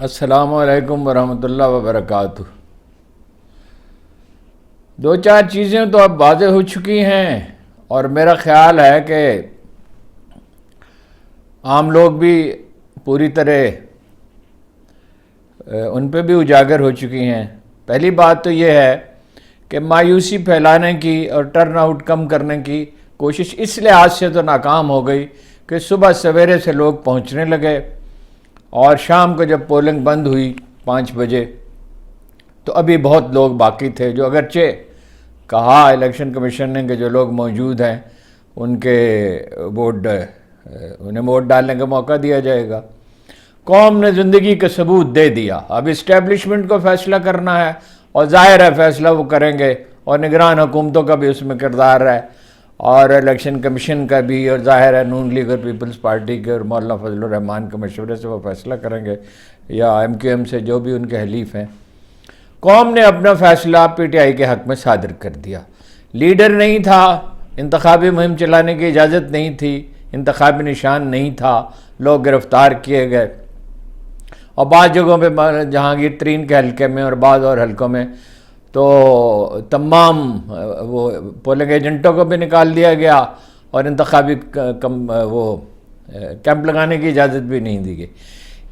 السلام علیکم ورحمۃ اللہ وبرکاتہ۔ دو چار چیزیں تو اب واضح ہو چکی ہیں اور میرا خیال ہے کہ عام لوگ بھی پوری طرح ان پہ بھی اجاگر ہو چکی ہیں۔ پہلی بات تو یہ ہے کہ مایوسی پھیلانے کی اور ٹرن آؤٹ کم کرنے کی کوشش اس لحاظ سے تو ناکام ہو گئی کہ صبح سویرے سے لوگ پہنچنے لگے اور شام کو جب پولنگ بند ہوئی 5 بجے تو ابھی بہت لوگ باقی تھے، جو اگرچہ کہا الیکشن کمیشن نے کہ جو لوگ موجود ہیں انہیں ووٹ ڈالنے کا موقع دیا جائے گا۔ قوم نے زندگی کا ثبوت دے دیا، اب اسٹیبلشمنٹ کو فیصلہ کرنا ہے اور ظاہر ہے فیصلہ وہ کریں گے، اور نگران حکومتوں کا بھی اس میں کردار ہے اور الیکشن کمیشن کا بھی، اور ظاہر ہے نون لیگ اور پیپلز پارٹی کے اور مولانا فضل الرحمان کے مشورے سے وہ فیصلہ کریں گے، یا ایم کیو ایم سے جو بھی ان کے حلیف ہیں۔ قوم نے اپنا فیصلہ پی ٹی آئی کے حق میں صادر کر دیا۔ لیڈر نہیں تھا، انتخابی مہم چلانے کی اجازت نہیں تھی، انتخابی نشان نہیں تھا، لوگ گرفتار کیے گئے، اور بعض جگہوں پہ جہانگیر ترین کے حلقے میں اور بعض اور حلقوں میں تو تمام وہ پولنگ ایجنٹوں کو بھی نکال دیا گیا اور انتخابی کیمپ لگانے کی اجازت بھی نہیں دی گئی۔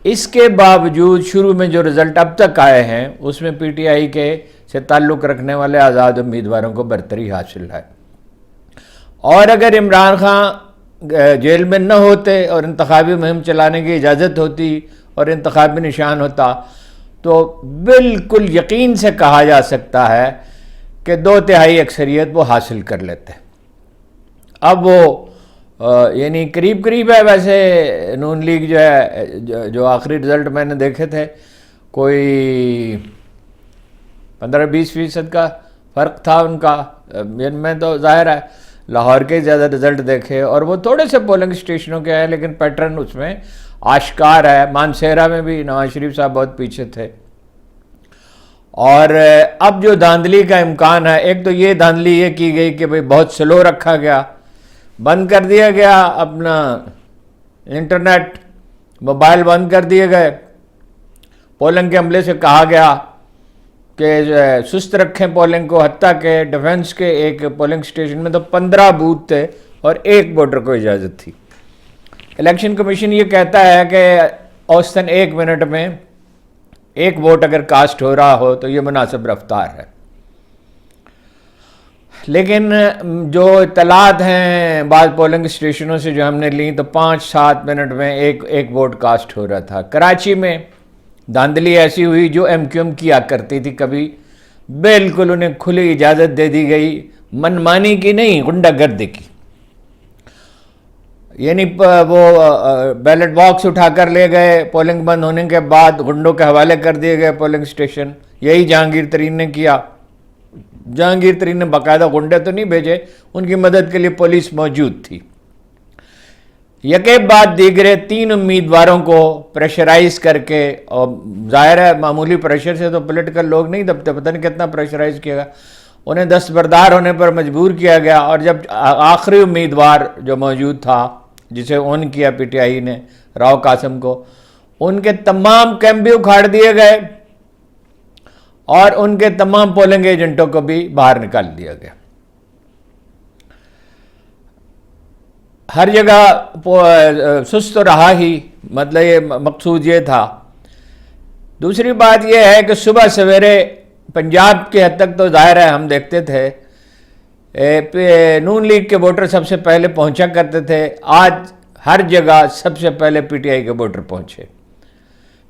اس کے باوجود شروع میں جو رزلٹ اب تک آئے ہیں اس میں پی ٹی آئی کے سے تعلق رکھنے والے آزاد امیدواروں کو برتری حاصل ہے، اور اگر عمران خان جیل میں نہ ہوتے اور انتخابی مہم چلانے کی اجازت ہوتی اور انتخابی نشان ہوتا تو بالکل یقین سے کہا جا سکتا ہے کہ 2/3 اکثریت وہ حاصل کر لیتے۔ اب وہ یعنی قریب قریب ہے، ویسے نون لیگ جو ہے جو آخری رزلٹ میں نے دیکھے تھے کوئی 15-20% کا فرق تھا ان کا، میں تو ظاہر ہے لاہور کے زیادہ رزلٹ دیکھے اور وہ تھوڑے سے پولنگ اسٹیشنوں کے ہیں، لیکن پیٹرن اس میں آشکار ہے۔ مانسہرہ میں بھی نواز شریف صاحب بہت پیچھے تھے، اور اب جو دھاندلی کا امکان ہے، ایک تو یہ دھاندلی یہ کی گئی کہ بھئی بہت سلو رکھا گیا، بند کر دیا گیا، اپنا انٹرنیٹ موبائل بند کر دیے گئے، پولنگ کے عملے سے کہا گیا کہ سست رکھیں پولنگ کو، حتیٰ کہ ڈیفنس کے ایک پولنگ اسٹیشن میں تو 15 بوتھ تھے اور 1 ووٹر کو اجازت تھی۔ الیکشن کمیشن یہ کہتا ہے کہ اوسطاً 1 منٹ میں 1 ووٹ اگر کاسٹ ہو رہا ہو تو یہ مناسب رفتار ہے، لیکن جو اطلاعات ہیں بعض پولنگ اسٹیشنوں سے جو ہم نے لیں تو 5-7 منٹ میں ایک ووٹ کاسٹ ہو رہا تھا۔ کراچی میں دھاندلی ایسی ہوئی جو ایم کیو ایم کیا کرتی تھی، کبھی بالکل انہیں کھلی اجازت دے دی گئی، منمانی کی نہیں، غنڈہ گردی کی، یعنی وہ بیلٹ باکس اٹھا کر لے گئے، پولنگ بند ہونے کے بعد غنڈوں کے حوالے کر دیے گئے پولنگ اسٹیشن۔ یہی جہانگیر ترین نے کیا۔ جہانگیر ترین نے باقاعدہ غنڈے تو نہیں بھیجے، ان کی مدد کے لیے پولیس موجود تھی۔ یکے بعد دیگرے 3 امیدواروں کو پریشرائز کر کے، اور ظاہر ہے معمولی پریشر سے تو پولیٹیکل لوگ نہیں دبتے، پتہ نہیں کتنا پریشرائز کیا گیا، انہیں دستبردار ہونے پر مجبور کیا گیا، اور جب آخری امیدوار جو موجود تھا جسے اون کیا پی ٹی آئی نے، راؤ قاسم کو، ان کے تمام کیمپ بھی اکھاڑ دیے گئے اور ان کے تمام پولنگ ایجنٹوں کو بھی باہر نکال دیا گیا۔ ہر جگہ سست تو رہا ہی، مطلب یہ مقصود یہ تھا۔ دوسری بات یہ ہے کہ صبح سویرے پنجاب کے حد تک تو ظاہر ہے ہم دیکھتے تھے نون لیگ کے ووٹر سب سے پہلے پہنچا کرتے تھے، آج ہر جگہ سب سے پہلے پی ٹی آئی کے ووٹر پہنچے۔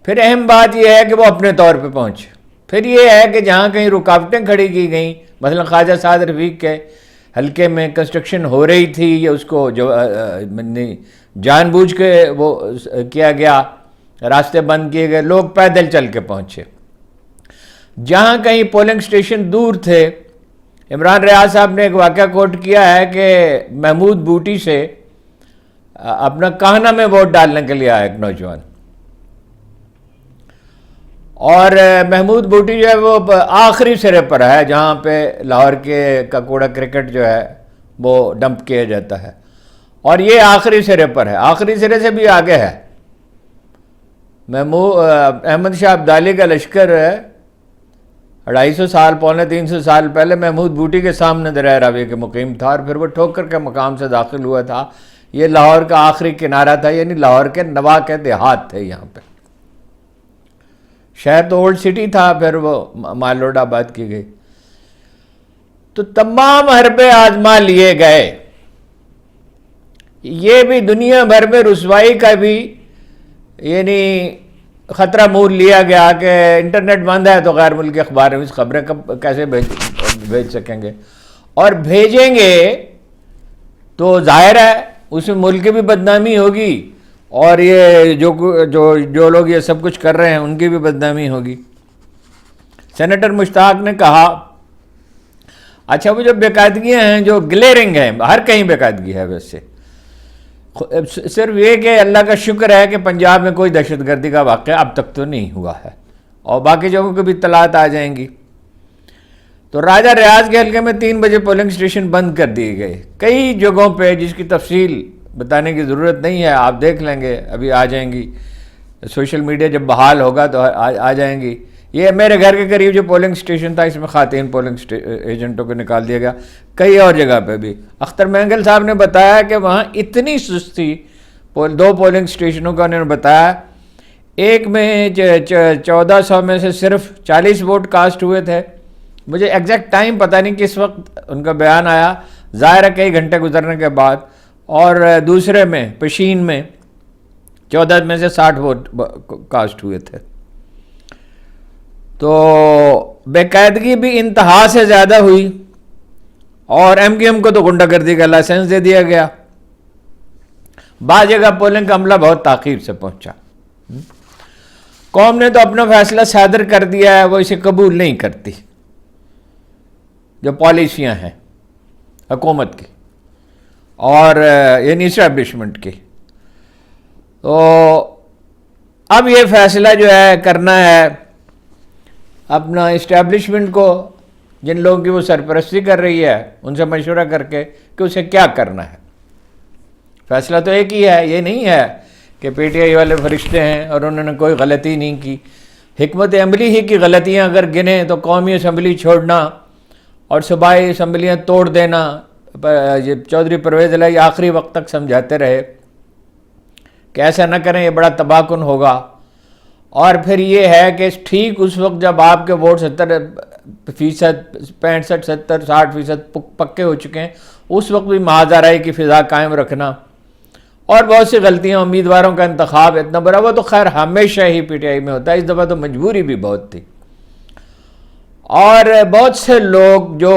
پھر اہم بات یہ ہے کہ وہ اپنے طور پہ پہنچے۔ پھر یہ ہے کہ جہاں کہیں رکاوٹیں کھڑی کی گئیں، مثلا خواجہ سعد رفیق کے حلقے میں کنسٹرکشن ہو رہی تھی، یا اس کو جو جان بوجھ کے وہ کیا گیا، راستے بند کیے گئے، لوگ پیدل چل کے پہنچے۔ جہاں کہیں پولنگ اسٹیشن دور تھے، عمران ریاض صاحب نے ایک واقعہ کوٹ کیا ہے کہ محمود بوٹی سے اپنا کاہنہ میں ووٹ ڈالنے کے لیے آیا ایک نوجوان، اور محمود بوٹی جو ہے وہ آخری سرے پر ہے جہاں پہ لاہور کے کا کوڑا کرکٹ جو ہے وہ ڈمپ کیا جاتا ہے، اور یہ آخری سرے پر ہے، آخری سرے سے بھی آگے ہے، احمد شاہ ابدالی کا لشکر 250 سال 350 سال پہلے محمود بوٹی کے سامنے دریا راوی کے مقیم تھا، اور پھر وہ ٹھوکر کے مقام سے داخل ہوا تھا. یہ لاہور کا آخری کنارہ تھا، یعنی لاہور کے نواح کے دیہات تھے. یہاں پہ شہر تو اولڈ سٹی تھا، پھر وہ مال روڈ آباد کی گئی. تو تمام حربے آزما لیے گئے. یہ بھی دنیا بھر میں رسوائی کا بھی یعنی خطرہ مول لیا گیا کہ انٹرنیٹ بند ہے تو غیر ملکی اخبار میں خبریں کیسے بھیج سکیں گے، اور بھیجیں گے تو ظاہر ہے اس میں ملک کی بھی بدنامی ہوگی، اور یہ جو لوگ یہ سب کچھ کر رہے ہیں ان کی بھی بدنامی ہوگی. سینیٹر مشتاق نے کہا اچھا وہ جو بےقاعدگیاں ہیں جو گلیرنگ ہیں، ہر کہیں بےقاعدگی ہے، ویسے صرف یہ کہ اللہ کا شکر ہے کہ پنجاب میں کوئی دہشت گردی کا واقعہ اب تک تو نہیں ہوا ہے، اور باقی جگہوں کو بھی اطلاعات آ جائیں گی. تو راجہ ریاض کے حلقے میں 3 بجے پولنگ اسٹیشن بند کر دیے گئے. کئی جگہوں پہ جس کی تفصیل بتانے کی ضرورت نہیں ہے، آپ دیکھ لیں گے، ابھی آ جائیں گی، سوشل میڈیا جب بحال ہوگا تو آ جائیں گی. یہ میرے گھر کے قریب جو پولنگ اسٹیشن تھا، اس میں خواتین پولنگ ایجنٹوں کو نکال دیا گیا. کئی اور جگہ پہ بھی اختر مینگل صاحب نے بتایا کہ وہاں اتنی سستی، 2 پولنگ اسٹیشنوں کا انہوں نے بتایا، ایک میں 1400 میں سے صرف 40 ووٹ کاسٹ ہوئے تھے. مجھے ایگزیکٹ ٹائم پتہ نہیں کس وقت ان کا بیان آیا، ظاہر ہے کئی گھنٹے گزرنے کے بعد. اور دوسرے میں پشین میں 14 میں سے 60 ووٹ کاسٹ ہوئے تھے. تو بے قاعدگی بھی انتہا سے زیادہ ہوئی، اور ایم کیو ایم کو تو غنڈہ گردی کا لائسنس دے دیا گیا. بعض جگہ پولنگ کا عملہ بہت تاخیر سے پہنچا. قوم نے تو اپنا فیصلہ صادر کر دیا ہے، وہ اسے قبول نہیں کرتی. جو پالیسیاں ہیں حکومت کی اور یعنی اسٹیبلشمنٹ کی، تو اب یہ فیصلہ جو ہے کرنا ہے اپنا اسٹیبلشمنٹ کو، جن لوگوں کی وہ سرپرستی کر رہی ہے ان سے مشورہ کر کے کہ اسے کیا کرنا ہے. فیصلہ تو ایک ہی ہے، یہ نہیں ہے کہ پی ٹی آئی والے فرشتے ہیں اور انہوں نے کوئی غلطی نہیں کی. حکمت عملی ہی کی غلطیاں اگر گنیں تو قومی اسمبلی چھوڑنا اور صوبائی اسمبلیاں توڑ دینا. یہ چودھری پرویز الہی آخری وقت تک سمجھاتے رہے کہ ایسا نہ کریں، یہ بڑا تباہ کن ہوگا. اور پھر یہ ہے کہ ٹھیک اس وقت جب آپ کے ووٹ 70%، 65%، 70%، 60% پکے ہو چکے ہیں، اس وقت بھی محاذ آرائی کی فضا قائم رکھنا، اور بہت سی غلطیاں، امیدواروں کا انتخاب اتنا برا. وہ تو خیر ہمیشہ ہی پی ٹی آئی میں ہوتا ہے، اس دفعہ تو مجبوری بھی بہت تھی. اور بہت سے لوگ جو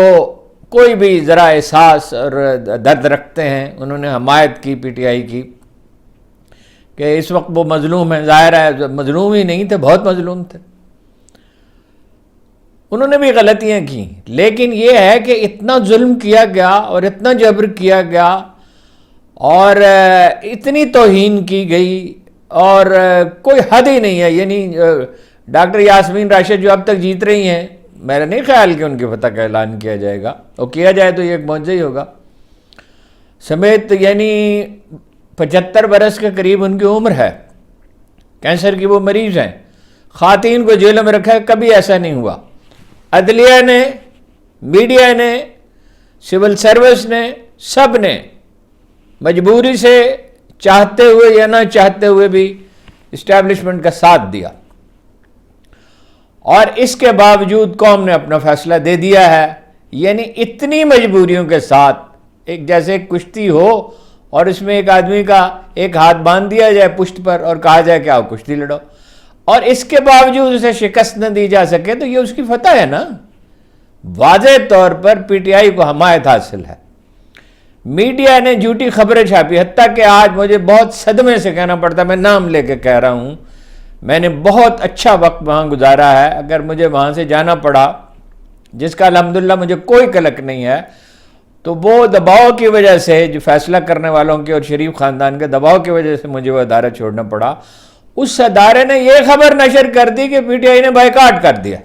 کوئی بھی ذرا احساس اور درد رکھتے ہیں، انہوں نے حمایت کی پی ٹی آئی کی کہ اس وقت وہ مظلوم ہیں. ظاہر ہے مظلوم ہی نہیں تھے، بہت مظلوم تھے. انہوں نے بھی غلطیاں کی، لیکن یہ ہے کہ اتنا ظلم کیا گیا اور اتنا جبر کیا گیا اور اتنی توہین کی گئی، اور کوئی حد ہی نہیں ہے. یعنی ڈاکٹر یاسمین راشد جو اب تک جیت رہی ہیں، میرا نہیں خیال کہ ان کی فتح کا اعلان کیا جائے گا، اور کیا جائے تو یہ ایک معجزہ ہی ہوگا. سمیت یعنی 75 برس کے قریب ان کی عمر ہے، کینسر کی وہ مریض ہیں، خواتین کو جیلوں میں رکھا ہے، کبھی ایسا نہیں ہوا. عدلیہ نے، میڈیا نے، سول سروس نے، سب نے مجبوری سے چاہتے ہوئے یا نہ چاہتے ہوئے بھی اسٹیبلشمنٹ کا ساتھ دیا، اور اس کے باوجود قوم نے اپنا فیصلہ دے دیا ہے. یعنی اتنی مجبوریوں کے ساتھ، ایک جیسے ایک کشتی ہو اور اس میں ایک آدمی کا ایک ہاتھ باندھ دیا جائے پشت پر اور کہا جائے کہ آؤ کشتی لڑو، اور اس کے باوجود اسے شکست نہ دی جا سکے، تو یہ اس کی فتح ہے نا. واضح طور پر پی ٹی آئی کو حمایت حاصل ہے. میڈیا نے جھوٹی خبریں چھاپی، حتیٰ کہ آج مجھے بہت صدمے سے کہنا پڑتا، میں نام لے کے کہہ رہا ہوں، میں نے بہت اچھا وقت وہاں گزارا ہے. اگر مجھے وہاں سے جانا پڑا، جس کا الحمدللہ مجھے کوئی قلق نہیں ہے، تو وہ دباؤ کی وجہ سے، جو فیصلہ کرنے والوں کے اور شریف خاندان کے دباؤ کی وجہ سے مجھے وہ ادارہ چھوڑنا پڑا. اس ادارے نے یہ خبر نشر کر دی کہ پی ٹی آئی نے بائیکاٹ کر دیا.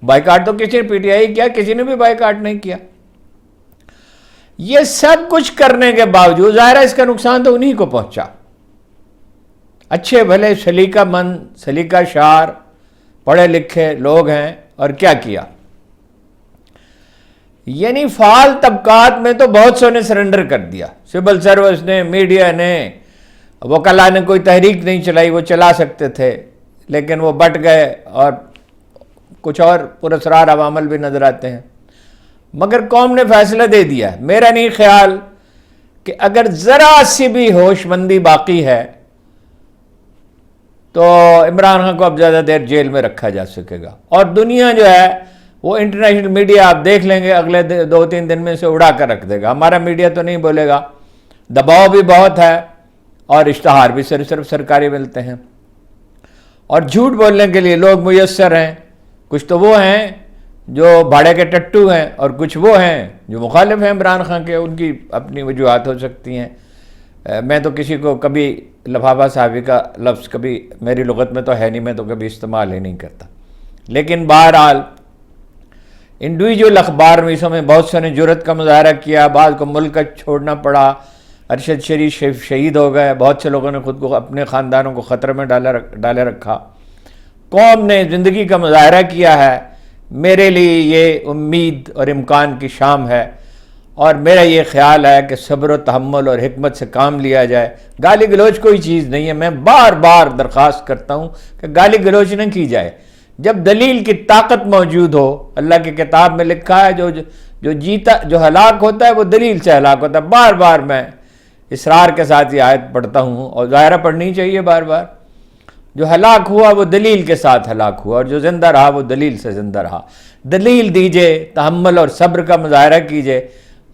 بائیکاٹ تو کسی نے پی ٹی آئی کیا، کسی نے بھی بائیکاٹ نہیں کیا. یہ سب کچھ کرنے کے باوجود ظاہر ہے اس کا نقصان تو انہی کو پہنچا. اچھے بھلے سلیقہ مند سلیقہ شعر پڑھے لکھے لوگ ہیں، اور کیا کیا؟ یعنی فعال طبقات میں تو بہت سو نے سرنڈر کر دیا، سول سروس نے، میڈیا نے، وکلاء نے کوئی تحریک نہیں چلائی، وہ چلا سکتے تھے لیکن وہ بٹ گئے، اور کچھ اور پراسرار عوامل بھی نظر آتے ہیں۔ مگر قوم نے فیصلہ دے دیا ہے۔ میرا نہیں خیال کہ اگر ذرا سی بھی ہوش مندی باقی ہے تو عمران خان کو اب زیادہ دیر جیل میں رکھا جا سکے گا، اور دنیا جو ہے وہ انٹرنیشنل میڈیا آپ دیکھ لیں گے اگلے 2-3 دن میں سے اڑا کر رکھ دے گا۔ ہمارا میڈیا تو نہیں بولے گا، دباؤ بھی بہت ہے اور اشتہار بھی صرف سرکاری ملتے ہیں، اور جھوٹ بولنے کے لیے لوگ میسر ہیں۔ کچھ تو وہ ہیں جو بھاڑے کے ٹٹو ہیں، اور کچھ وہ ہیں جو مخالف ہیں عمران خان کے، ان کی اپنی وجوہات ہو سکتی ہیں۔ میں تو کسی کو کبھی لفافہ صحافی کا لفظ کبھی میری لغت میں تو ہے نہیں، میں تو کبھی استعمال ہی نہیں کرتا، لیکن بہرحال انڈیویجول اخبار نویسوں میں بہت سے نے جرت کا مظاہرہ کیا، بعض کو ملک چھوڑنا پڑا، ارشد شریف شہید ہو گئے، بہت سے لوگوں نے خود کو اپنے خاندانوں کو خطرے میں ڈالے رکھا۔ قوم نے زندگی کا مظاہرہ کیا ہے۔ میرے لیے یہ امید اور امکان کی شام ہے، اور میرا یہ خیال ہے کہ صبر و تحمل اور حکمت سے کام لیا جائے۔ گالی گلوچ کوئی چیز نہیں ہے، میں بار بار درخواست کرتا ہوں کہ گالی گلوچ نہ کی جائے۔ جب دلیل کی طاقت موجود ہو، اللہ کی کتاب میں لکھا ہے جو ہلاک ہوتا ہے وہ دلیل سے ہلاک ہوتا ہے۔ بار بار میں اصرار کے ساتھ یہ آیت پڑھتا ہوں، اور ظاہرہ پڑھنی چاہیے بار بار۔ جو ہلاک ہوا وہ دلیل کے ساتھ ہلاک ہوا، اور جو زندہ رہا وہ دلیل سے زندہ رہا۔ دلیل دیجئے، تحمل اور صبر کا مظاہرہ کیجئے،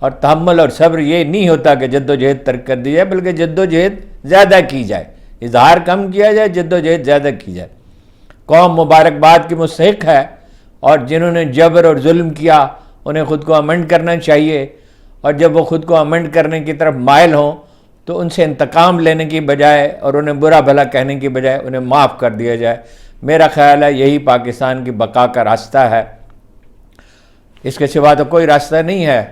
اور تحمل اور صبر یہ نہیں ہوتا کہ جد و جہد ترک کر دی جائے، بلکہ جد و جہد زیادہ کی جائے، اظہار کم کیا جائے، جد و جہد زیادہ کی جائے۔ قوم مبارکباد کی مستحق ہے، اور جنہوں نے جبر اور ظلم کیا انہیں خود کو امنڈ کرنا چاہیے، اور جب وہ خود کو امنڈ کرنے کی طرف مائل ہوں تو ان سے انتقام لینے کی بجائے اور انہیں برا بھلا کہنے کی بجائے انہیں معاف کر دیا جائے۔ میرا خیال ہے یہی پاکستان کی بقا کا راستہ ہے، اس کے سوا تو کوئی راستہ نہیں ہے۔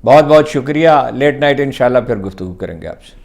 بہت بہت شکریہ۔ لیٹ نائٹ انشاءاللہ پھر گفتگو کریں گے آپ سے۔